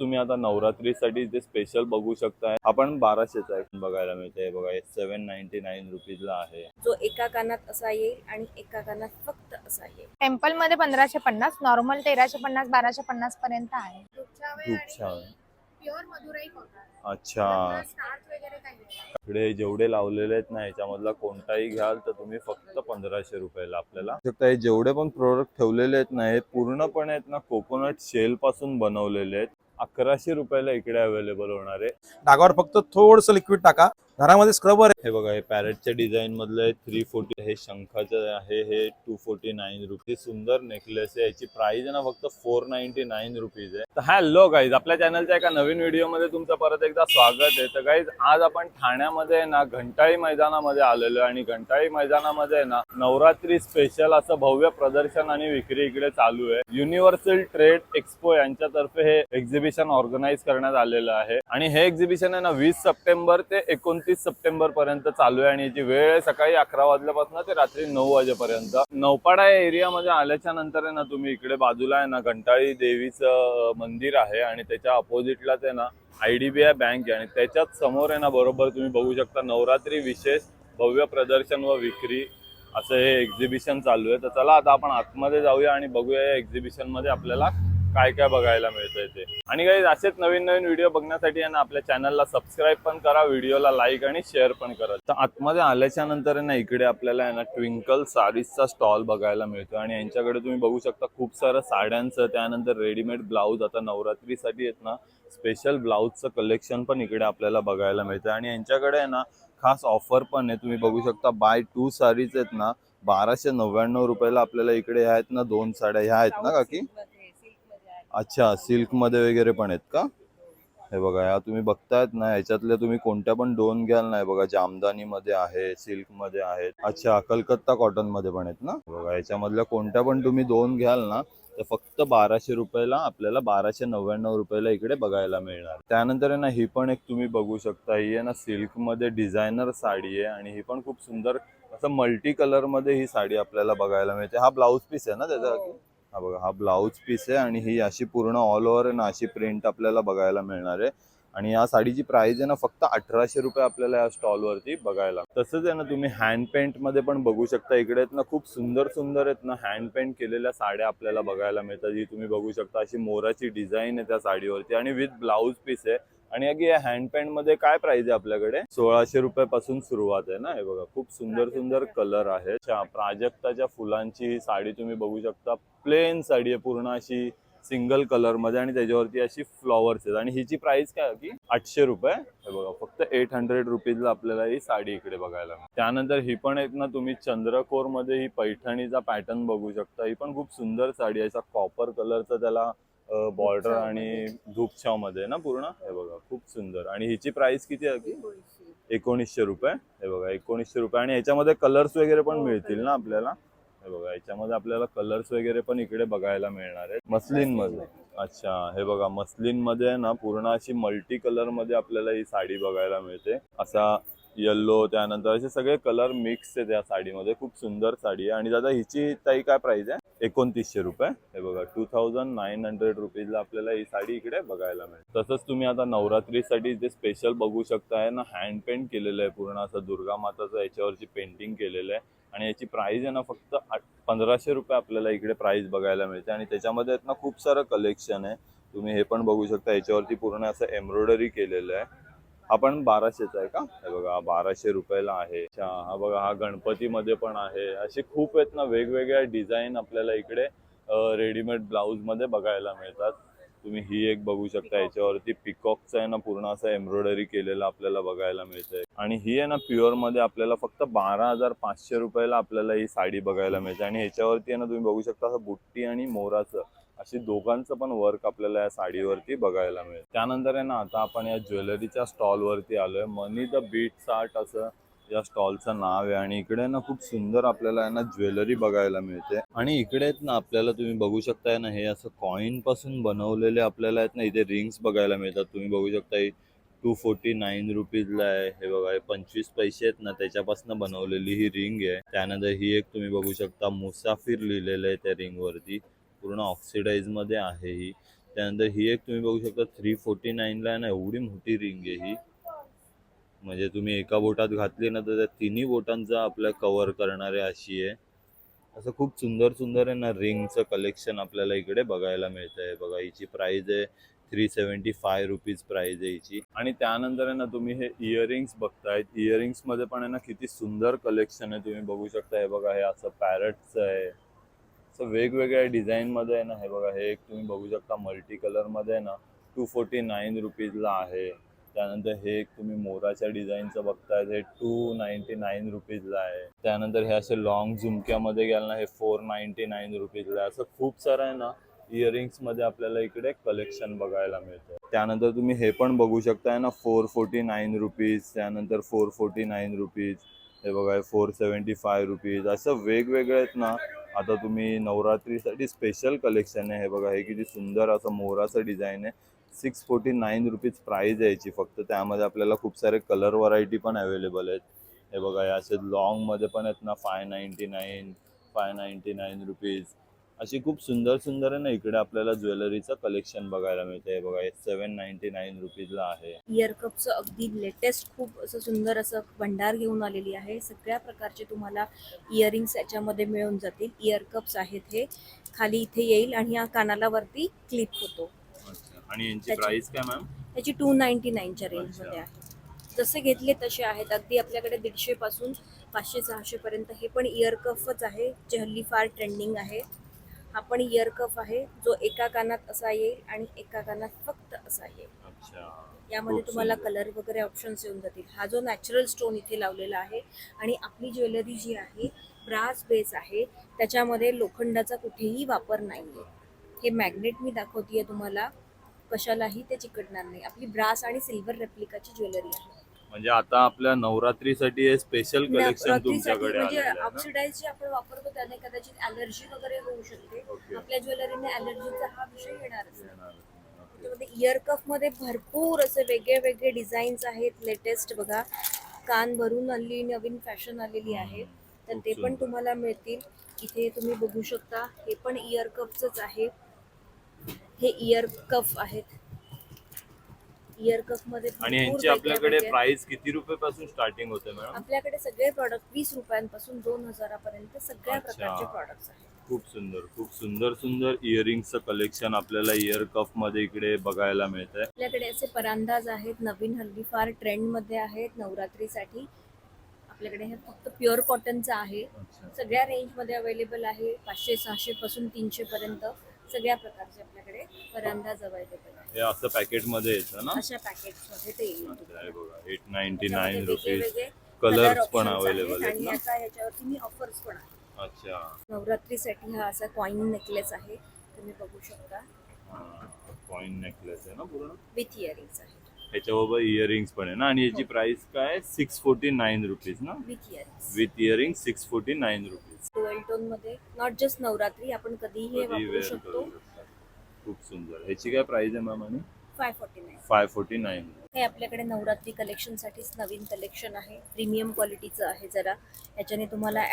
तुम्ही आता नवरात्रीसाठी जे स्पेशल बघू शकताय आपण 1200चा आहे बघायला मिळते बघा. 799 रुपीजला आहे. जो एका कानात असा येईल आणि एका कानात फक्त असा येईल. टेम्पल मध्ये 1550, नॉर्मल 1350 1250 पर्यंत आहे. खूप छान. Pure Madurai cotton. अच्छा, स्टार्च वगैरे काही नाही. इकडे जेवढे लावलेले आहेत ना याच्यामधला कोणताही घ्याल तर तुम्ही फक्त 1500 रुपयाला आपल्याला शकता. जेवढे पण प्रोडक्ट ठेवलेले आहेत ना हे पूर्णपणे आहेत ना कोकोनट शेल पासून बनवलेले आहेत. 1100 रुपयाला इकडे अवेलेबल होणार आहे. डागावर फक्त थोडंसं लिक्विड टाका. घरामध्ये स्क्रबर हे बघा, हे पॅरेटच्या डिझाईन मधलं आहे 340. हे शंखाचं आहे, हे 249 रुपीज. सुंदर नेकलेस आहे. याची प्राइस आहे ना फक्त 499 रुपीज आहे. तर हॅलो गाईज, आपल्या चॅनलच्या एका नवीन व्हिडिओ मध्ये तुमचं परत एकदा स्वागत आहे. तर गाईज आज आपण ठाण्यामध्ये ना घंटाळी मैदानामध्ये आलेलो आहे आणि घंटाळी मैदानामध्ये ना नवरात्री स्पेशल असं भव्य प्रदर्शन आणि विक्री इकडे चालू आहे. युनिव्हर्सल ट्रेड एक्सपो यांच्यातर्फे हे एक्झिबिशन ऑर्गनाइज करण्यात आलेलं आहे आणि हे एक्झिबिशन आहे ना 20 सप्टेंबर ते 29 सप्टेंबर पर्यंत चालू आहे आणि याची वेळ आहे सकाळी 11 वाजल्यापासून ते रात्री 9 वाजेपर्यंत. नौपाडा या एरियामध्ये आल्याच्या नंतर आहे ना तुम्ही इकडे बाजूला आहे ना घंटाळी देवीचं मंदिर आहे आणि त्याच्या अपोजिटलाच आहे ना IDBI बँक आहे आणि त्याच्याच समोर आहे ना बरोबर तुम्ही बघू शकता नवरात्री विशेष भव्य प्रदर्शन व विक्री असं हे एक्झिबिशन चालू आहे. तर चला आता आपण आतमध्ये जाऊया आणि बघूया या एक्झिबिशन मध्ये आपल्याला काय काय बघायला मिळतंय ते. आणि गाईज असेच नवीन नवीन व्हिडिओ बघण्यासाठी आहे ना आपल्या चॅनलला सबस्क्राईब पण करा, व्हिडिओला लाईक आणि शेअर पण करा. तर आतमध्ये आल्याच्या नंतर आहे ना इकडे आपल्याला आहे ना ट्विंकल साडीजचा स्टॉल बघायला मिळतो आणि यांच्याकडे तुम्ही बघू शकता खूप सारं साड्यांचं, त्यानंतर रेडीमेड ब्लाऊज, आता नवरात्रीसाठी आहेत ना स्पेशल ब्लाऊजचं कलेक्शन पण इकडे आपल्याला बघायला मिळतं आणि यांच्याकडे आहे ना खास ऑफर पण आहे. तुम्ही बघू शकता बाय 2 साडीज आहेत ना 1299 रुपयाला आपल्याला इकडे आहेत ना 2 साड्या ह्या आहेत ना काकी. अच्छा, सिल्क मध्ये वगैरे पण आहेत का? हे बघा, या तुम्ही बघतायत ना याच्यातल्या तुम्ही कोणत्या पण 2 घ्याल ना. बघा, जामदानी मध्ये आहे, सिल्क मध्ये आहेत. अच्छा, कलकत्ता कॉटन मध्ये पण आहेत ना. बघा, याच्यामधल्या कोणत्या पण तुम्ही 2 घ्याल ना तर फक्त 1200 रुपयाला आपल्याला 1299 रुपयाला इकडे बघायला मिळणार. त्यानंतर आहे ना ही पण एक तुम्ही बघू शकता, ही आहे ना सिल्क मध्ये डिझायनर साडी आहे आणि ही पण खूप सुंदर असं मल्टी कलर मध्ये ही साडी आपल्याला बघायला मिळते. हा ब्लाऊज पीस आहे ना त्याचा? हा बघा, हा ब्लाऊज पीस आहे आणि ही अशी पूर्ण ऑल ओव्हर आहे ना अशी प्रिंट आपल्याला बघायला मिळणार आहे आणि या साडीची प्राइस आहे ना फक्त 1800 रुपये आपल्याला या स्टॉल वरती बघायला. तसंच आहे ना तुम्ही हँड पेंट मध्ये पण बघू शकता. इकडे आहेत ना खूप सुंदर सुंदर आहेत ना हँड पेंट केलेल्या साड्या आपल्याला बघायला मिळतात. जी तुम्ही बघू शकता अशी मोराची डिझाईन आहे त्या साडीवरती आणि विथ ब्लाऊज पीस आहे. आणि अगदी या हँड पेंट मध्ये काय प्राइस आहे आपल्याकडे? 1600 रुपयापासून सुरुवात आहे ना. हे बघा, खूप सुंदर सुंदर कलर आहे. प्राजक्ताच्या फुलांची ही साडी तुम्ही बघू शकता. प्लेन साडी आहे पूर्ण अशी सिंगल कलर मध्ये आणि त्याच्यावरती अशी फ्लॉवर्स आहेत आणि हिची प्राइस काय की 800 रुपये. हे बघा, फक्त 800 रुपीजला आपल्याला ही साडी इकडे बघायला. त्यानंतर ही पण एक ना तुम्ही चंद्रकोर मध्ये ही पैठणीचा पॅटर्न बघू शकता. ही पण खूप सुंदर साडी आहे. असा कॉपर कलरचा त्याला बॉर्डर आणि धूपछाव मध्ये ना पूर्ण. हे बघा, खूप सुंदर. आणि हिची प्राइस किती आहे की 1900 रुपये. हे बघा, 1900 रुपये. आणि याच्यामध्ये कलर्स वगैरे पण मिळतील ना आपल्याला. हे बघा, याच्यामध्ये आपल्याला कलर्स वगैरे पण इकडे बघायला मिळणार आहेत मस्लिन मध्ये. अच्छा, हे बघा, मस्लिन मध्ये ना पूर्ण अशी मल्टी कलर मध्ये आपल्याला ही साडी बघायला मिळते. असा येल्लो, त्यानंतर असे सगळे कलर मिक्स आहे त्या साडीमध्ये. खूप सुंदर साडी आहे. आणि दादा हिची ताई काय प्राइस आहे? 2900 रुपये. हे बघा, 2900 रुपीजला आपल्याला ही साडी इकडे बघायला मिळते. तसंच तुम्ही आता नवरात्रीसाठी जे स्पेशल बघू शकताय ना हँड पेंट केलेलं आहे पूर्ण असं दुर्गा माताचं याच्यावरची पेंटिंग केलेलं आहे आणि याची प्राइस आहे ना फक्त 1500 रुपये आपल्याला इकडे प्राइस बघायला मिळते. आणि त्याच्यामध्ये आहेत ना खूप सारं कलेक्शन आहे. तुम्ही हे पण बघू शकता, याच्यावरती पूर्ण असं एम्ब्रॉयडरी केलेलं आहे. हा पण 1200चा आहे का? हे बघा, 1200 रुपयाला आहे. अच्छा, हा बघा, हा गणपतीमध्ये पण आहे. असे खूप आहेत ना वेगवेगळ्या डिझाईन आपल्याला इकडे रेडीमेड ब्लाऊज मध्ये बघायला मिळतात. तुम्ही ही एक बघू शकता, याच्यावरती पिकॉकचं आहे ना पूर्ण असं एम्ब्रॉयडरी केलेलं आपल्याला बघायला मिळतंय. आणि ही आहे ना प्युअर मध्ये आपल्याला फक्त 12,500 रुपयाला आपल्याला ही साडी बघायला मिळते. आणि ह्याच्यावरती आहे ना तुम्ही बघू शकता असं बुट्टी आणि मोराचं अशी दोघांचं पण वर्क आपल्याला या साडीवरती बघायला मिळेल. त्यानंतर आहे ना आता आपण या ज्वेलरीच्या स्टॉल वरती आलोय. मनी द बीट्स आर्ट असं या स्टॉलचं नाव आहे आणि इकडे ना खूप सुंदर आपल्याला आहे ना ज्वेलरी बघायला मिळते. आणि इकडे आहेत ना आपल्याला तुम्ही बघू शकताय ना हे असं कॉइन पासून बनवलेले आपल्याला आहेत ना इथे रिंग्स बघायला मिळतात. तुम्ही बघू शकता 249 रुपीजला आहे. हे बघा, हे 25 पैसे आहेत ना त्याच्यापासून बनवलेली ही रिंग आहे. त्यानंतर ही एक तुम्ही बघू शकता मुसाफिर लिहिलेलं आहे त्या रिंग वरती. पूर्ण ऑक्सिडाइज मध्ये आहे ही. त्यानंतर ही एक तुम्ही बघू शकता 349ला आहे ना, एवढी मोठी रिंग आहे ही. म्हणजे तुम्ही एका बोटात घातली ना तर त्या तिन्ही बोटांचा आपल्या कव्हर करणारे अशी आहे. असं खूप सुंदर सुंदर आहे ना रिंगचं कलेक्शन आपल्याला इकडे बघायला मिळतं आहे. बघा हिची प्राइस आहे 375 रुपीज प्राइस आहे हिची. आणि त्यानंतर आहे ना तुम्ही हे इयरिंग्स बघतायत. इयरिंग्स मध्ये पण आहे ना किती सुंदर कलेक्शन आहे, तुम्ही बघू शकता. हे बघा हे असं पॅरटचं आहे, असं वेगवेगळ्या डिझाईन मध्ये आहे ना. हे बघा हे एक तुम्ही बघू शकता मल्टी कलर मध्ये आहे ना 249 रुपीजला आहे. त्यानंतर हे एक तुम्ही मोराच्या डिझाईनचं बघताय, हे 299 रुपीजला आहे. त्यानंतर हे असे लॉंग झुमक्यामध्ये गेलं ना हे 499 रुपीजला आहे. असं खूप सारं आहे ना इयरिंग्स मध्ये आपल्याला इकडे कलेक्शन बघायला मिळतं. त्यानंतर तुम्ही हे पण बघू शकताय ना 449 रुपीज, त्यानंतर 449 रुपीज, हे बघा 475 रुपीज. असं वेगवेगळे आहेत ना. आता तुम्ही नवरात्रीसाठी स्पेशल कलेक्शन आहे. हे बघा हे किती सुंदर असं मोराचं डिझाईन आहे. 649 रुपीज प्राइस आहे याची फक्त. त्यामध्ये आपल्याला खूप सारे कलर व्हरायटी पण अवेलेबल आहेत. हे बघा हे असे लॉंग मध्ये पण आहेत ना 599 रुपीज. अशी खूप सुंदर सुंदर आहे ना इकडे आपल्याला ज्वेलरीचं कलेक्शन बघायला मिळतं. हे बघा हे 799 रुपीजला आहे. इयर कपचं अगदी लेटेस्ट खूप असं सुंदर असं भंडार घेऊन आलेली आहे. सगळ्या प्रकारचे तुम्हाला इयरिंग्स याच्यामध्ये मिळून जातील. इयर कप्स आहेत, हे खाली इथे येईल आणि या कानाला वरती क्लिप होतो. अच्छा. आणि यांची प्राइस काय मॅम? त्याची 299च्या रेंजमध्ये आहे. जसे घेतले तसे आहेत. अगदी आपल्याकडे 150 पासून 500-600 पर्यंत हे पण इयर कफच आहे, जे हल्ली फार ट्रेंडिंग आहे. हा पण इयर कफ आहे जो एका कानात असा येईल आणि एका कानात फक्त असा येईल. अच्छा. यामध्ये खूप तुम्हाला सुंदर. कलर वगैरे ऑप्शन्स येऊन जातील. हा जो नॅचरल स्टोन इथे लावलेला आहे आणि आपली ज्वेलरी जी आहे ब्रास बेस आहे, त्याच्यामध्ये लोखंडाचा कुठेही वापर नाहीये. हे मॅग्नेट मी दाखवतेय तुम्हाला, कशालाही ते चिकटणार नाही. आपली ब्रास आणि सिल्वर रेप्लिकाची ज्वेलरी आहे. म्हणजे आता आपल्या नवरात्रीसाठी हे स्पेशल कलेक्शन रात्रीसाठी तुमच्याकडे म्हणजे आलेलं आहे ना? ऑक्सिडाइज जे आपण वापरतो त्याने कदाचित ॲलर्जी वगैरे होऊ शकते. ओके. आपल्या ज्वेलरीने ॲलर्जीचा हा विषय येणारच नाही. येणार. ओके. त्याच्यामध्ये इयर कफ मध्ये भरपूर असे वेगळे वेगळे डिझाईन्स आहेत. लेटेस्ट बघा, कान भरून हल्ली नवीन फॅशन आलेली आहे, तर खूप ते पण सुंदर. तुम्हाला मिळतील. इथे तुम्ही बघू शकता, हे पण इयर कफच आहे. हे इयर कफ आहेत. इयर कफ मध्ये आणि भरपूर यांची वेगळे आपल्याकडे वेगळे- प्राइस किती रुपये पासून स्टार्टिंग होते मॅडम? आपल्याकडे सगळे प्रॉडक्ट 20 रुपयांपासून 2000 पर्यंत सगळ्या अच्छा. प्रकारचे प्रॉडक्ट्स आहेत. खूप सुंदर खूप सुंदर सुंदर इयरिंगचं कलेक्शन आपल्याला इयर कफ मध्ये इकडे बघायला मिळत आहे. आपल्याकडे असे परांदाज आहेत, नवीन हल्ली फार ट्रेंड मध्ये आहेत नवरात्रीसाठी. आपल्याकडे हे फक्त प्युअर कॉटनचं आहे. सगळ्या रेंज मध्ये अवेलेबल आहे. 500-600 पासून 300 पर्यंत सगळ्या प्रकारचे आपल्याकडे परांदाज अवेलेबल आहे. हे असं पॅकेट मध्ये येतं ना? अशा पॅकेट्स मध्ये ते येईल. अच्छा, हे बघा त्याच्यामध्ये 899 रुपीज. वेगवेगळे कलर्स color पण options अवेलेबल आहेत आणि ना? आता याच्यावरती मी ऑफर्स पण आहे. अच्छा. नवरात्रीसाठी हा असा कॉइन नेकलेस आहे, तुम्ही बघू शकता, कॉइन नेकलेस आहे ना पूर्ण. विथ इयरिंग्स आहे. ह्याच्याबरोबर इयरिंग्स पण आहे ना. आणि याची हो. प्राइस काय? 649 रुपीज ना? With earrings. With earring 649 rupees. Dual tone मध्ये, नॉट जस्ट नवरात्री, आपण कधीही हे कधी वापरू वेअर शकतो. करू शकता. खूप सुंदर. ह्याची काय प्राइस आहे मॅम? आणि 549. 549. हे आपल्याकडे नवरात्री कलेक्शन साठीच नवीन कलेक्शन आहे. प्रीमियम क्वालिटीचं आहे जरा. याच्याने तुम्हाला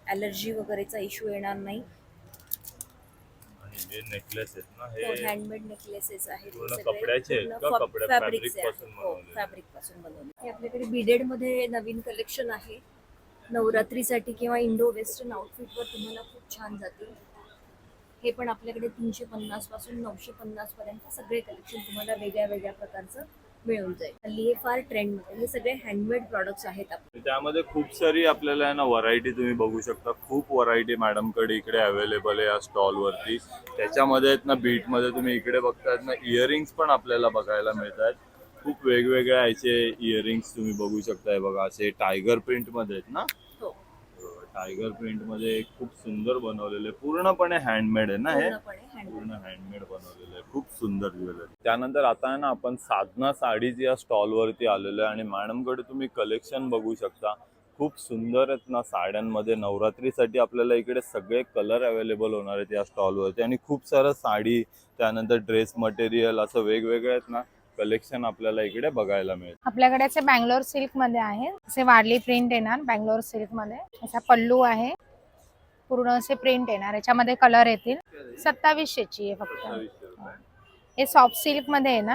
ॲलर्जी वगैरेचा इश्यू येणार नाही. आणि हे नेकलेस आहेत ना, हो, हे हँडमेड नेकलेसेस आहेत. पूर्ण कपड्याचे आहेत का? कपड्या फॅब्रिक पासून बनवलेले? फॅब्रिक पासून बनवले. हे आपल्याकडे बीडेड मध्ये नवीन कलेक्शन आहे. नवरात्रीसाठी किंवा इंडो वेस्टर्न आउटफिटवर तुम्हाला खूप छान जातील. हे पण आपल्याकडे 350 पासून 950 पर्यंत सगळे कलेक्शन तुम्हाला वेगळ्या वेगळ्या प्रकारचं मिळून जाईल. हल्ली हे फार ट्रेंड मध्ये, हे सगळे हँडमेड प्रॉडक्ट्स आहेत आपले. त्यामध्ये खूप सारी आपल्याला आहे ना व्हरायटी तुम्ही बघू शकता. खूप व्हरायटी मॅडमकडे इकडे अवेलेबल आहे या स्टॉल वरती. त्याच्यामध्ये आहेत ना बीटमध्ये तुम्ही इकडे बघतायत ना इयरिंग्स पण आपल्याला बघायला मिळतात. खूप वेगवेगळ्या याचे इयरिंग्स तुम्ही बघू शकताय. बघा असे टायगर प्रिंट मध्ये आहेत ना. हो, टायगर प्रिंट मध्ये खूप सुंदर बनवलेले, पूर्णपणे हँडमेड आहे ना हे? पूर्णपणे हँडमेड. पूर्ण हँडमेड बनवलेलं आहे. खूप सुंदर ज्वेलरी. त्यानंतर आता आहे ना आपण साधना साडीज या स्टॉल वरती आलेलो आहे आणि मॅडमकडे तुम्ही कलेक्शन बघू शकता. खूप सुंदर आहेत ना साड्यांमध्ये. नवरात्रीसाठी आपल्याला इकडे सगळे कलर अवेलेबल होणार आहेत या स्टॉल वरती. आणि खूप सारं साडी, त्यानंतर ड्रेस मटेरियल, असं वेगवेगळे आहेत ना कलेक्शन आपल्याला इकडे बघायला मिळेल. आपल्याकडे असे बँगलोर सिल्क मध्ये आहे. असे वारली प्रिंट येणार बँगलोर सिल्क मध्ये. असा पल्लू आहे, पूर्ण असे प्रिंट येणार. याच्यामध्ये कलर येतील. 2700 ची आहे फक्त. 2700 रुपये. हे सॉफ्ट सिल्क मध्ये आहे ना,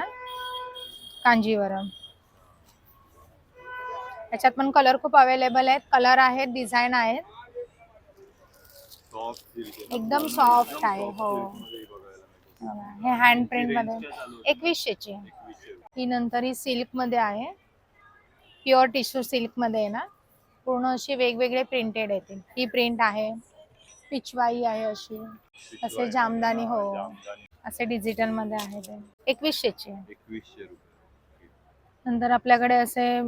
कांजीवरम. त्याच्यात पण कलर खूप अवेलेबल आहेत, कलर आहेत, डिझाईन आहेत. सॉफ्ट सिल्क एकदम सॉफ्ट आहे. हो, हे हँड प्रिंट मध्ये 2100 ची आहे. ही नंतर ही सिल्क मध्ये आहे, प्युअर टिश्यू सिल्क मध्ये आहे ना, पूर्ण अशी वेगवेगळे प्रिंटेड येतील. ही प्रिंट आहे, पिचवाई आहे अशी, असे जामदानी. हो, असे डिजिटल मध्ये आहे ते 2100 ची आहे. 2100 रुपये. नंतर आपल्याकडे असे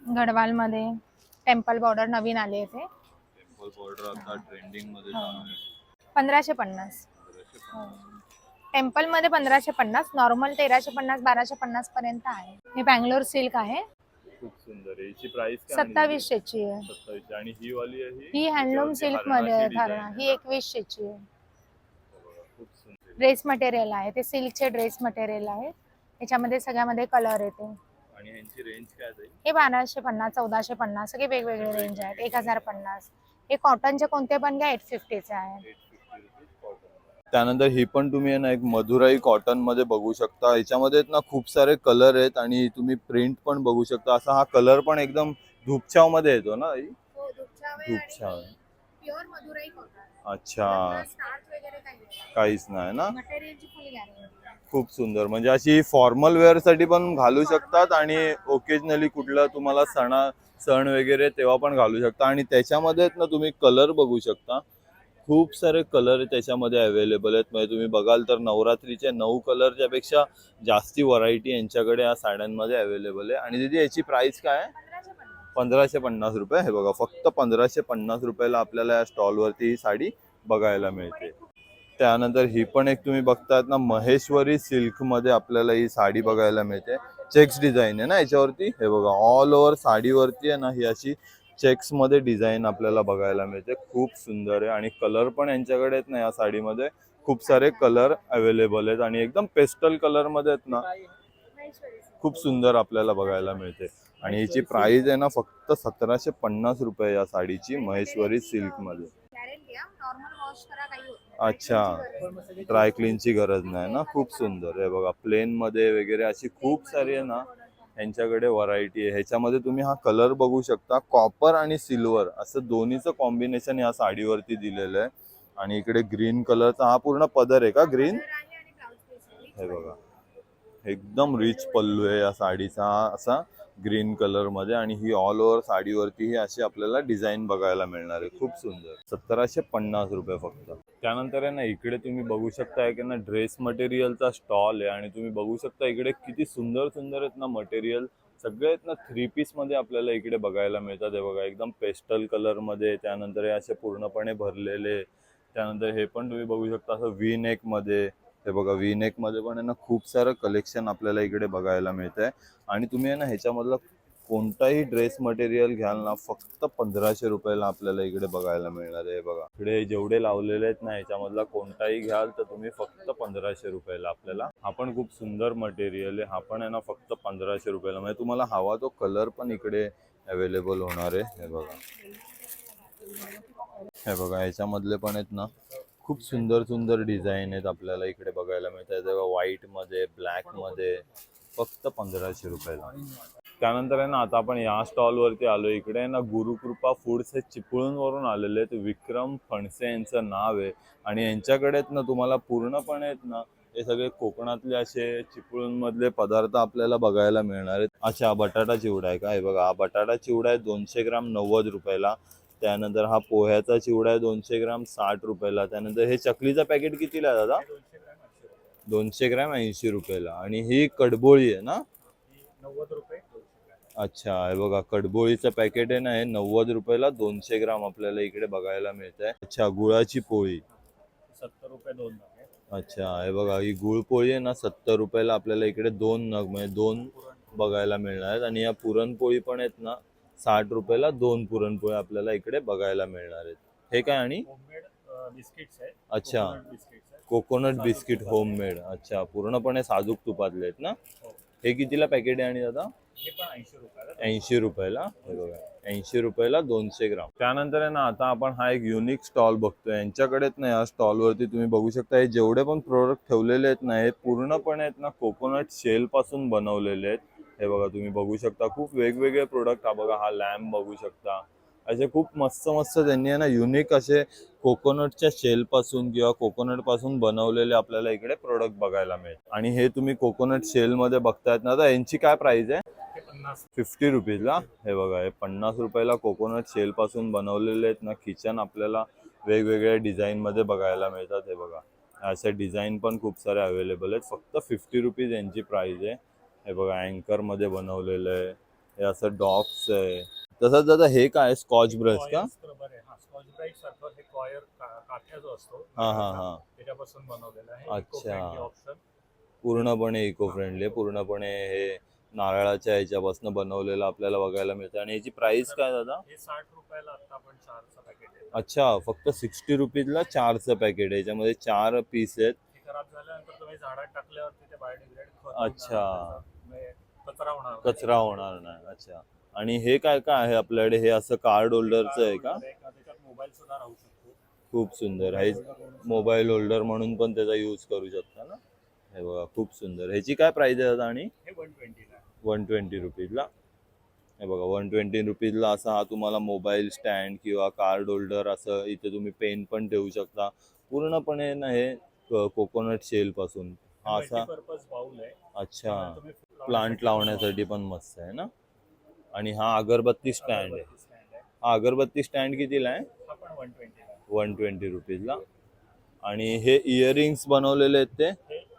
गडवाल मध्ये टेम्पल बॉर्डर नवीन आले ते टेम्पल बॉर्डर आता ट्रेंडिंग मध्ये हो. चालू आहे. 1550. टेम्पल मध्ये 1550, नॉर्मल 1350 1250 पर्यंत आहे. हे बँगलोर सिल्क आहे, खूप सुंदर आहे. याची प्राइस काय? 2700 ची आहे. 2700. आणि ही वाली आहे ही हँडलूम सिल्क मध्ये आहे, धारणा. ही 2100 ची आहे. खूप सुंदर. ड्रेस मटेरियल आहे, ते सिल्कचे ड्रेस मटेरियल आहे. याच्यामध्ये सगळ्यामध्ये कलर येते. आणि ह्यांची रेंज काय आहे? हे 1250 1450 सगळे वेगवेगळे रेंज आहेत. 1050. हे कॉटनचे कोणते पण घ्या, 850 चे आहे. त्यानंतर ही पण तुम्ही आहे ना एक मधुराई कॉटन मध्ये बघू शकता. याच्यामध्ये ना खूप सारे कलर आहेत आणि तुम्ही प्रिंट पण बघू शकता. असा हा कलर पण एकदम धूपछाव मध्ये येतो ना. धूपछाव. Pure Madurai cotton. अच्छा, स्टार्च वगैरे काही नाही. काहीच नाही ना. मटेरियलची फुल गॅरंटी. खूप सुंदर. म्हणजे अशी फॉर्मल वेअर साठी पण घालू शकतात आणि ओकेजनली कुठला तुम्हाला सण वगैरे तेव्हा पण घालू शकता. आणि त्याच्यामध्ये ना तुम्ही कलर बघू शकता. खूप सारे कलर त्याच्यामध्ये अवेलेबल आहेत. म्हणजे तुम्ही बघाल तर नवरात्रीचे 9 कलरच्या पेक्षा जास्ती व्हरायटी यांच्याकडे या साड्यांमध्ये अवेलेबल आहे. आणि दीदी याची प्राइस काय आहे? 1550 रुपये. हे बघा, फक्त 1550 रुपयाला आपल्याला या स्टॉलवरती ही साडी बघायला मिळते. त्यानंतर ही पण एक तुम्ही बघतायत ना, महेश्वरी सिल्क मध्ये आपल्याला ही साडी बघायला मिळते. चेक्स डिझाईन आहे ना याच्यावरती. हे बघा, ऑल ओव्हर साडीवरती आहे ना ही अशी चेक्स मध्ये डिझाईन आपल्याला बघायला मिळते. खूप सुंदर आहे. आणि कलर पण यांच्याकडे आहेत ना या साडीमध्ये खूप सारे कलर अवेलेबल आहेत आणि एकदम पेस्टल कलर मध्ये आहेत ना. खूप सुंदर आपल्याला बघायला मिळते. आणि हिची प्राइस आहे ना फक्त 1750 रुपये या साडीची, महेश्वरी सिल्क मध्ये. अच्छा, ड्राय क्लीनची गरज नाही ना. खूप सुंदर आहे बघा, प्लेन मध्ये वगैरे अशी खूप सारी आहे ना यांच्याकडे व्हरायटी आहे. ह्याच्यामध्ये तुम्ही हा कलर बघू शकता, कॉपर आणि सिल्वर असं दोन्हीचं कॉम्बिनेशन या साडीवरती दिलेलं आहे. आणि इकडे ग्रीन कलरचा हा पूर्ण पदर आहे का ग्रीन? हे बघा, एकदम रिच पल्लू आहे या साडीचा असा ग्रीन कलर मध्ये. आणि ही ऑल ओव्हर साडीवरती ही अशी आपल्याला डिझाईन बघायला मिळणार आहे. खूप सुंदर. 1750 रुपये फक्त. त्यानंतर आहे ना इकडे तुम्ही बघू शकता की ना ड्रेस मटेरियलचा स्टॉल आहे. आणि तुम्ही बघू शकता इकडे किती सुंदर सुंदर आहेत ना मटेरियल. सगळे आहेत ना 3 पीस मध्ये आपल्याला इकडे बघायला मिळतात. हे बघा, एकदम पेस्टल कलर मध्ये. त्यानंतर हे असे पूर्णपणे भरलेले. त्यानंतर हे पण तुम्ही बघू शकता असं व्ही नेक मध्ये. हे बघा, व्ही नेक मध्ये पण आहे ना खूप सारं कलेक्शन आपल्याला इकडे बघायला मिळत आहे. आणि तुम्ही आहे ना ह्याच्यामधला कोणताही ड्रेस मटेरियल घ्याल ना फक्त 1500 रुपयाला आपल्याला इकडे बघायला मिळणार आहे. बघा, इकडे जेवढे लावलेले आहेत ना ह्याच्यामधला कोणताही घ्याल तर तुम्ही फक्त 1500 रुपयाला आपल्याला. हा पण खूप सुंदर मटेरियल आहे. हा पण आहे ना फक्त 1500 रुपयाला. म्हणजे तुम्हाला हवा तो कलर पण इकडे अवेलेबल होणार आहे. हे बघा, हे बघा, ह्याच्यामधले पण आहेत ना खूप सुंदर सुंदर डिझाईन आहेत आपल्याला इकडे बघायला मिळतात. व्हाईट मध्ये, ब्लॅक मध्ये, फक्त 1500 रुपयाला. त्यानंतर आहे ना आता आपण या स्टॉलवरती आलो. इकडे ना गुरुकृपा फूड्स हे चिपळूणवरून आलेले आहेत. विक्रम फणसे यांचं नाव आहे. आणि यांच्याकडे आहेत ना तुम्हाला पूर्णपणे आहेत ना हे सगळे कोकणातले असे चिपळूणमधले पदार्थ आपल्याला बघायला मिळणार आहेत. अच्छा, बटाटा चिवडा आहे का? हे बघा, हा बटाटा चिवडा आहे 200 ग्राम 90 रुपयाला. त्यानंतर हा पोह्याचा चिवडा आहे 200 ग्राम 60 रुपयाला. त्यानंतर हे चकलीचं पॅकेट कितीला आहे दादा? 200 ग्राम 80 रुपयाला. आणि ही कडबोळी आहे ना? 90 रुपये. अच्छा, हे बघा, कडबोळीचं पॅकेट आहे ना हे 90 रुपयाला 200 ग्राम आपल्याला इकडे बघायला मिळत आहे. अच्छा, गुळाची पोळी 70 रुपये 2 नग. अच्छा, हे बघा, ही गुळ पोळी आहे ना 70 रुपयाला आपल्याला इकडे 2 नग म्हणजे 2 बघायला मिळणार आहेत. आणि या पुरणपोळी पण आहेत ना 60 रुपयाला 2 पुरणपोळी आपल्याला इकडे बघायला मिळणार आहेत. हे काय? आणि होममेड बिस्किट्स आहेत. अच्छा, बिस्किट्स आहेत. Coconut biscuit homemade. अच्छा, पूर्णपणे साजूक तुपातले आहेत ना. हो. हे कितीला पॅकेट आहे आणि दादा? हे पण 80 रुपयाला. 80 रुपयाला, हे बघा 80 रुपयाला 200 ग्राम. त्यानंतर आहे ना आता आपण हा एक युनिक स्टॉल बघतोय. यांच्याकडेच ना या स्टॉलवरती तुम्ही बघू शकता हे जेवढे पण प्रोडक्ट ठेवलेले आहेत ना हे पूर्णपणे आहेत ना कोकोनट शेल पासून बनवलेले आहेत. हे बघा तुम्ही बघू शकता खूप वेगवेगळे प्रोडक्ट. हा बघा हा लॅम्प बघू शकता. असे खूप मस्त मस्त त्यांनी आहे ना युनिक असे कोकोनटच्या शेल पासून किंवा कोकोनट पासून बनवलेले आपल्याला इकडे प्रोडक्ट बघायला मिळतात. आणि हे तुम्ही कोकोनट शेल मध्ये बघतायत ना, तर यांची काय प्राइस आहे? हे 50. 50 रुपीजला. हे बघा हे 50 रुपयाला कोकोनट शेल पासून बनवलेले आहेत ना किचन आपल्याला वेगवेगळ्या डिझाईन मध्ये बघायला मिळतात. हे बघा असे डिझाईन पण खूप सारे अवेलेबल आहेत. फक्त 50 रुपीज यांची प्राइस आहे. हे बघा अँकर मध्ये बनवलेलं आहे. हे असं डॉग्स आहे. तसंच दादा हे काय स्कॉच ब्रश का? स्क्रबर आहे. हा स्कॉच ब्राईट सारखं हे कॉयर काठ्या जो असतो हा. त्याच्यापासून बनवलेला आहे. अच्छा. ऑप्शन पूर्णपणे इको फ्रेंडली, पूर्णपणे हे नारळाच्या ह्याच्यापासून बनवलेलं आपल्याला बघायला मिळतं. आणि याची प्राइस काय दादा? हे 60 रुपयाला आता आपण 4चं पॅकेट आहे. अच्छा, फक्त 60 रुपीजला 4चं पॅकेट आहे. याच्यामध्ये 4 पीस आहेत. हे खराब झाल्यानंतर तुम्ही झाडात टाकल्यावरती ते बायोडिग्रेड अच्छा. कचरा होणार नाही. कचरा होणार नाही. अच्छा. आणि हे काय काय आहे आपल्याकडे? हे असं कार्ड होल्डरचं आहे का? त्याच्यात मोबाईल सुद्धा राहू शकतो. खूप सुंदर. हे मोबाईल होल्डर म्हणून पण त्याचा यूज करू शकता ना. हे बघा खूप सुंदर. ह्याची काय प्राइस आहे दादा? आणि हे 120 ला. 120 रुपीजला. हे बघा 120 रुपीजला असा हा तुम्हाला मोबाईल स्टँड किंवा कार्ड होल्डर असं इथे तुम्ही पेन पण ठेवू शकता. पूर्णपणे ना हे कोकोनट शेल पासून हा असा. मल्टीपर्पज बाउल आहे. अच्छा. तुम्ही प्लांट लावण्यासाठी पण मस्त आहे ना. आणि हा अगरबत्ती स्टँड आहे. स्टँड आहे. हा अगरबत्ती स्टँड कितीला आहे? हा पण 120 ला. 120 रुपीजला. आणि हे इयरिंग्स बनवलेले आहेत ते?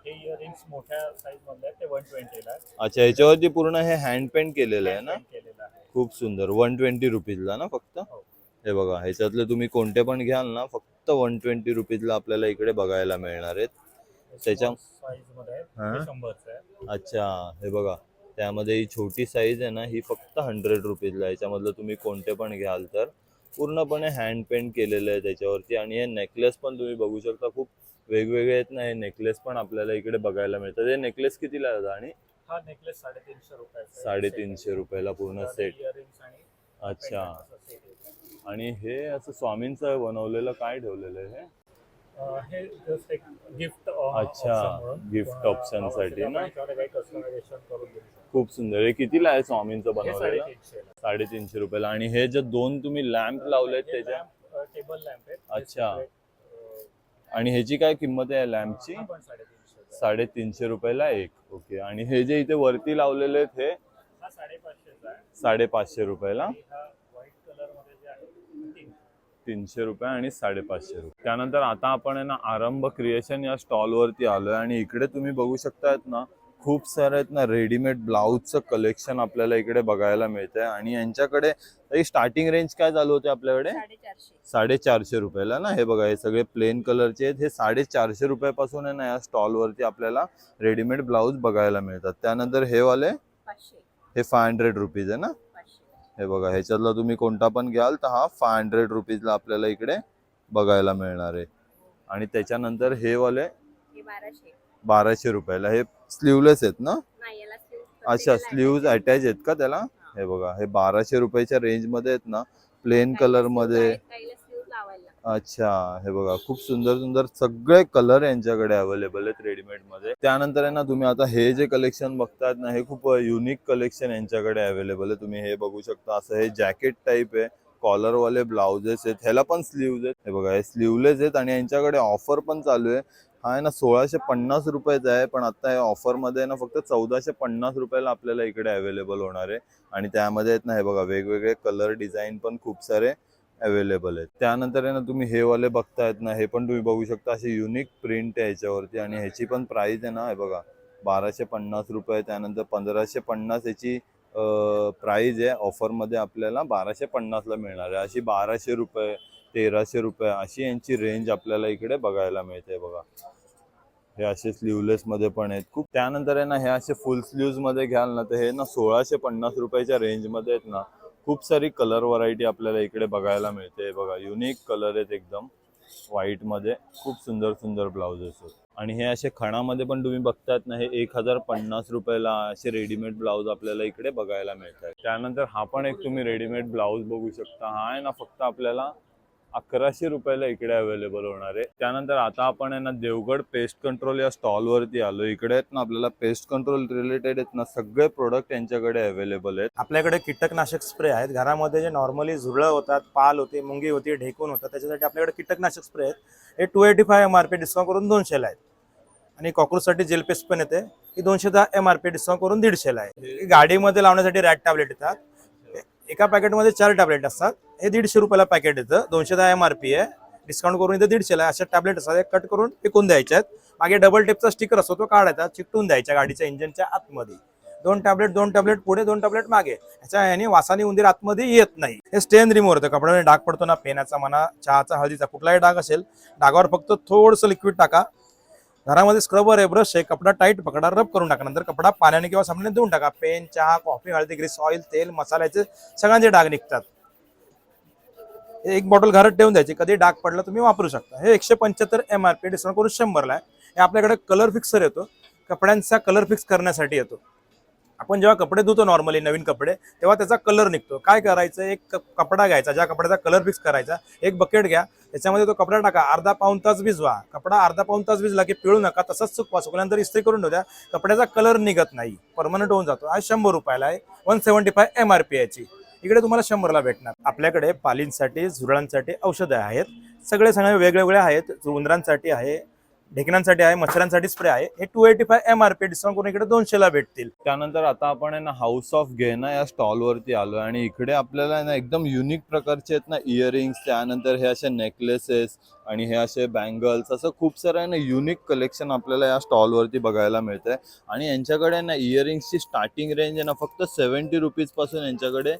हे इयरिंग्स मोठ्या साईज मधले आहेत. ते 120 ला. अच्छा, ह्याच्यावरती पूर्ण हे हँड पेंट केलेलं आहे ना. केलेला आहे. खूप सुंदर. 120 रुपीजला ना फक्त. हे बघा ह्याच्यातले तुम्ही कोणते पण घ्याल ना फक्त 120 रुपीजला आपल्याला इकडे बघायला मिळणार आहेत. त्याच्या साईज मध्ये आहे. हा? हे 100चं आहे. अच्छा. हे बघा त्यामध्ये ही छोटी साईज आहे ना ही फक्त 100 रुपीजला. याच्यामधलं तुम्ही कोणते पण घ्याल तर पूर्णपणे हँड पेंट केलेलं आहे त्याच्यावरती. आणि हे नेकलेस पण तुम्ही बघू शकता. खूप वेगवेगळे आहेत ना हे नेकलेस पण आपल्याला इकडे बघायला मिळतात. हे नेकलेस कितीला आहे दादा? आणि हा नेकलेस 350 रुपयाचा. 350 रुपयाला पूर्ण सेट. इयरिंग्स आणि अच्छा. pendant असं set आहे. आणि हे असं स्वामींचं बनवलेलं काय ठेवलेलं आहे? हे जस्ट एक गिफ्ट. अच्छा, gift option साठी ना. काही कस्टमायझेशन करून देऊ शकतो. खूप सुंदर. हे कितीला आहे स्वामींचं हे बनवलेलं? 350 ला. 350 रुपयाला. आणि हे जे दोन तुम्ही लॅम्प लावलेत हे त्याच्या? lamp, टेबल लॅम्प आहे. अच्छा. आणि ह्याची काय किंमत आहे लॅम्पची? हा पण 350. 350 रुपयाला एक. ओके. आणि हे जे इथे वरती लावलेले आहेत हे? हा 550 आहे. 550 रुपयाला. आणि हा व्हाईट कलर मध्ये जे आहे 300 रुपये आणि 550 रुपये. त्यानंतर आता आपण आहे ना आरंभ क्रिएशन या स्टॉलवरती आलोय. आणि इकडे तुम्ही बघू शकतायत ना खूप सारे आहेत ना रेडीमेड ब्लाऊजचं कलेक्शन आपल्याला इकडे बघायला मिळतंय. आणि यांच्याकडे स्टार्टिंग रेंज काय चालू होते आपल्याकडे? 450 रुपयाला ना. हे बघा हे सगळे प्लेन कलरचे आहेत. हे 450 रुपयापासून आहे ना या स्टॉलवरती आपल्याला रेडीमेड ब्लाऊज बघायला मिळतात. त्यानंतर हे वाले हे 500 रुपीज आहे ना. हे बघा ह्याच्यातला तुम्ही कोणता पण घ्याल तर हा 500 रुपीजला आपल्याला इकडे बघायला मिळणार आहे. आणि त्याच्यानंतर हे वाले 1200 रुपयाला. हे स्लीवलेस आहेत ना. अच्छा, स्लीव्ज अटॅच आहेत का त्याला? हे बघा हे 1200 रुपयाच्या रेंज मध्ये आहेत ना प्लेन कलर मध्ये. अच्छा. हे बघा खूप सुंदर सुंदर सगळे कलर यांच्याकडे अवेलेबल आहेत रेडीमेड मध्ये. त्यानंतर आहे ना तुम्ही आता हे जे कलेक्शन बघतायत ना हे खूप युनिक कलेक्शन यांच्याकडे अवेलेबल आहे. तुम्ही हे बघू शकता. असं हे जॅकेट टाईप आहे. कॉलर वाले ब्लाउजेस आहेत. ह्याला पण स्लीव्ज आहेत. हे बघा हे स्लीवलेस आहेत. आणि यांच्याकडे ऑफर पण चालू आहे. हा आहे ना 1650 रुपयाचा आहे. पण आता या ऑफर मध्ये ना फक्त 1450 रुपयाला आपल्याला इकडे अवेलेबल होणार आहे. आणि त्यामध्ये आहेत ना हे बघा वेगवेगळे कलर डिझाईन पण खूप सारे अवेलेबल आहेत. त्यानंतर आहे ना तुम्ही हे वाले बघतायत ना हे पण तुम्ही बघू शकता. असे युनिक प्रिंट आहे याच्यावरती. आणि ह्याची पण प्राइस आहे ना हे बघा 1250 रुपये. त्यानंतर 1550 याची प्राइस आहे. ऑफर मध्ये आपल्याला 1250 ला मिळणार आहे. अशी 1200 रुपये 1300 रुपये अशी यांची रेंज आपल्याला इकडे बघायला मिळते. बघा हे असे स्लीवलेस मध्ये पण आहेत खूप. त्यानंतर आहे ना हे असे फुल स्लीव्ज मध्ये घ्याल ना तर हे ना 1650 रुपयाच्या रेंज मध्ये आहेत ना. खूप सारी कलर व्हरायटी आपल्याला इकडे बघायला मिळते. बघा युनिक कलर आहेत एकदम व्हाईट मध्ये. खूप सुंदर सुंदर ब्लाउजेस आहेत. आणि हे असे खणामध्ये पण तुम्ही बघतात ना, हे 1050 रुपयाला असे रेडीमेड ब्लाऊज आपल्याला इकडे बघायला मिळतात. त्यानंतर हा पण एक तुम्ही रेडीमेड ब्लाऊज बघू शकता. हा आहे ना फक्त आपल्याला 1100 रुपयाला इकडे अवेलेबल होणार आहे. त्यानंतर आता आपण आहे ना देवगड पेस्ट कंट्रोल या स्टॉल वरती आलो. इकडे आहेत ना आपल्याला पेस्ट कंट्रोल रिलेटेड आहेत ना सगळे प्रोडक्ट यांच्याकडे अवेलेबल आहेत. आपल्याकडे कीटकनाशक स्प्रे आहेत. घरामध्ये जे नॉर्मली झुरळं होतात, पाल होते, मुंगी होती, ढेकून होतात, त्याच्यासाठी आपल्याकडे कीटकनाशक स्प्रे आहेत. हे 285 MRP डिस्काउंट करून 200 ला आहेत. आणि कॉक्रोचसाठी जेल पेस्ट पण येते, ही 210 MRP डिस्काउंट करून 150 ला आहे. गाडीमध्ये लावण्यासाठी रॅट टॅबलेट येतात. एका पॅकेटमध्ये 4 टॅबलेट असतात. हे 150 रुपयाला पॅकेट येतं. 210 MRP आहे, डिस्काउंट करून इथं 150 ला. अशा टॅबलेट असतात, एक कट करून फेकून द्यायच्यात. मागे डबल टेपचा स्टिकर असतो, तो काढायचा, चिकटून द्यायच्या गाडीच्या इंजिनच्या आतमध्ये. 2 टॅबलेट पुढे, 2 टॅबलेट मागे. ह्याच्या याने वासाने उंदीर आतमध्ये येत नाही. हे स्टेन रिमूव्हर होतं. कपड्याने डाग पडतो ना, पेनाचा म्हणा, चहाचा, हळदीचा, कुठलाही डाग असेल, डागावर फक्त थोडंसं लिक्विड टाका. घरामध्ये स्क्रबर आहे, ब्रश आहे, कपडा टाईट पकडा, रब करून टाका. नंतर कपडा पाण्याने किंवा साबणाने धुवून टाका. पेन, चहा, कॉफी, हळदी, ग्रीस, ऑइल, तेल, मसाल्याचे सगळ्यांचे डाग निघतात. एक बॉटल घरात ठेवून द्यायची, कधी डाग पडला तुम्ही वापरू शकता. हे 175 MRP डिस्काउंट करून 100 ला आहे. हे आपल्याकडे कलर फिक्सर येतो, कपड्यांचा कलर फिक्स करण्यासाठी येतो. आपण जेव्हा कपडे धुतो नॉर्मली नवीन कपडे, तेव्हा त्याचा कलर निघतो. काय करायचं, एक कपडा घ्यायचा, ज्या कपड्याचा कलर फिक्स करायचा, एक बकेट घ्या, त्याच्यामध्ये तो कपडा टाका, अर्धा पाऊण तास भिजवा. कपडा अर्धा पाऊण तास भिजला की पिळू नका, तसंच सुकवा. सुकल्यानंतर इस्त्री करून ठेवू द्या, कपड्याचा कलर निघत नाही, परमनंट होऊन जातो. हा 100 रुपयाला आहे. 175 MRP याची. इकडे तुम्हाला 100 ला भेटणार. आपल्याकडे पालींसाठी, झुरळांसाठी औषधं आहेत. सगळे वेगवेगळे आहेत. उंदरांसाठी आहे, ढेकणांसाठी आहे, मच्छरांसाठी स्प्रे आहे. हे 285 MRP डिस्काउंट करून इकडे 200 ला भेटतील. त्यानंतर आता आपण आहे ना हाऊस ऑफ घेना या स्टॉल वरती आलो आणि इकडे आपल्याला आहे ना एकदम युनिक प्रकारचे आहेत ना इयरिंग्स, त्यानंतर हे असे नेकलेसेस आणि हे असे बँगल्स, असं खूप सारं आहे ना युनिक कलेक्शन आपल्याला या स्टॉल वरती बघायला मिळतंय. आणि यांच्याकडे ना इयरिंग्सची स्टार्टिंग रेंज आहे ना फक्त 70 रुपीज पासून यांच्याकडे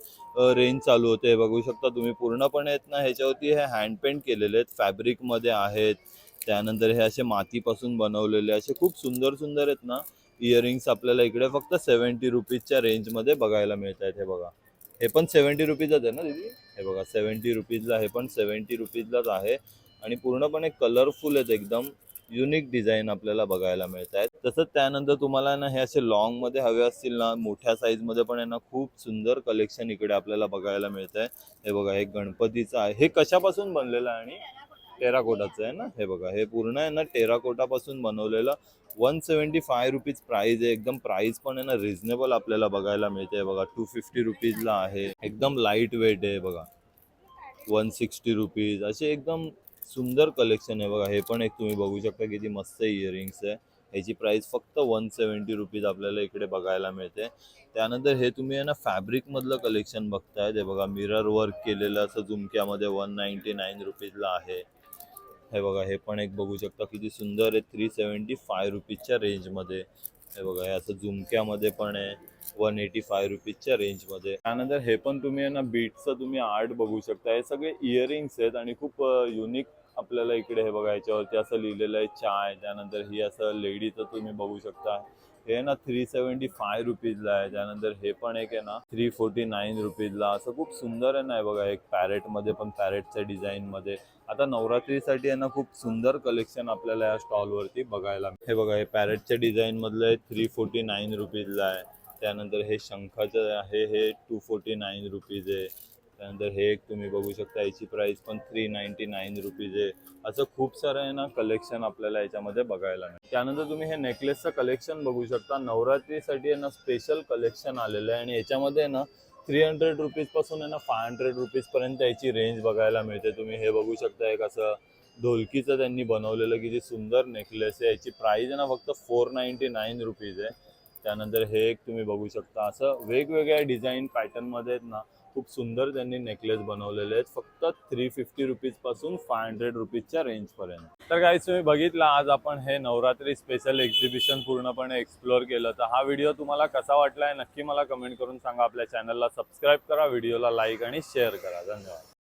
रेंज चालू होते. बघू शकता तुम्ही पूर्णपणे आहेत ना ह्याच्यावरती हे हँड पेंट केलेले आहेत, फॅब्रिक मध्ये आहेत. त्यानंतर हे असे मातीपासून बनवलेले असे खूप सुंदर सुंदर आहेत ना इयरिंग्स आपल्याला इकडे फक्त 70 रुपीजच्या रेंजमध्ये बघायला मिळत आहेत. हे बघा, हे पण 70 रुपीजच आहे ना दीदी? हे बघा 70 रुपीजला, हे पण 70 रुपीजलाच आहे. आणि पूर्णपणे कलरफुल आहेत, एकदम युनिक डिझाईन आपल्याला बघायला मिळत आहेत. तसंच त्यानंतर तुम्हाला ना हे असे लॉंग मध्ये हवे असतील ना, मोठ्या साईज मध्ये पण आहे ना खूप सुंदर कलेक्शन इकडे आपल्याला बघायला मिळत आहे. हे बघा, हे गणपतीचं आहे. हे कशापासून बनलेलं आहे? आणि टेराकोटाचं आहे ना. हे बघा, हे पूर्ण आहे ना टेराकोटापासून बनवलेलं. 175 रुपीज प्राइस आहे. एकदम प्राइस पण आहे ना रिझनेबल आपल्याला बघायला मिळते. बघा 250 रुपीजला आहे. एकदम लाईट वेट आहे. बघा 160 रुपीज, असे एकदम सुंदर कलेक्शन आहे. बघा हे पण एक तुम्ही बघू शकता किती मस्त इयरिंग्स आहे. ह्याची प्राइस फक्त 170 रुपीज आपल्याला इकडे बघायला मिळते. त्यानंतर हे तुम्ही आहे ना फॅब्रिक मधलं कलेक्शन बघताय. ते बघा मिरर वर्क केलेलं असं झुमक्यामध्ये 199 रुपीजला आहे. हे बघा, हे पण एक बघू शकता किती सुंदर आहे, 375 रुपीजच्या रेंजमध्ये. हे बघा, हे असं झुमक्यामध्ये पण आहे 185 रुपीजच्या रेंजमध्ये. त्यानंतर हे पण तुम्ही आहे ना बीट्सचं तुम्ही आर्ट बघू शकता. हे सगळे इयरिंग्स आहेत आणि खूप युनिक आपल्याला इकडे. हे बघा, याच्यावरती असं लिहिलेलं आहे चाय. त्यानंतर ही असं लेडीचं तुम्ही बघू शकता. हे ना 375 रुपीजला आहे. त्यानंतर हे पण एक आहे ना 349 रुपीजला. असं खूप सुंदर आहे ना. हे बघा, एक पॅरेटमध्ये पण, पॅरेटच्या डिझाईनमध्ये. आता नवरात्रीसाठी आहे ना खूप सुंदर कलेक्शन आपल्याला या स्टॉलवरती बघायला. हे बघा, हे पॅरेटच्या डिझाईनमधलं आहे 349 रुपीजला आहे. त्यानंतर हे शंखाचं आहे, हे 249 रुपीज आहे. त्यानंतर हे एक तुम्ही बघू शकता, याची प्राइस पण 399 रुपीज आहे. असं खूप सारं आहे ना कलेक्शन आपल्याला याच्यामध्ये बघायला मिळेल. त्यानंतर तुम्ही हे नेकलेसचं कलेक्शन बघू शकता. नवरात्रीसाठी आहे ना स्पेशल कलेक्शन आलेलं आहे आणि याच्यामध्ये आहे ना 300 रुपीज पासून आहे ना 500 रुपीज पर्यंत याची रेंज बघायला मिळते. तुम्ही हे बघू शकता, एक असं ढोलकीचं त्यांनी बनवलेलं किती सुंदर नेकलेस आहे. याची प्राइस आहे ना फक्त 499 रुपीज आहे. त्यानंतर हे एक तुम्ही बघू शकता, असं वेगवेगळ्या डिझाईन पॅटर्नमध्ये आहेत ना खूप सुंदर त्यांनी नेकलेस बनवलेले आहेत. फक्त 350 रुपीज पासून 500 रुपीजच्या रेंजपर्यंत. तर गाईज तुम्ही बघितलं, आज आपण हे नवरात्री स्पेशल एक्झिबिशन पूर्णपणे एक्सप्लोअर केलं. तर हा व्हिडिओ तुम्हाला कसा वाटलाय नक्की मला कमेंट करून सांगा. आपल्या चॅनलला सबस्क्राईब करा, व्हिडिओला लाईक आणि शेअर करा. धन्यवाद.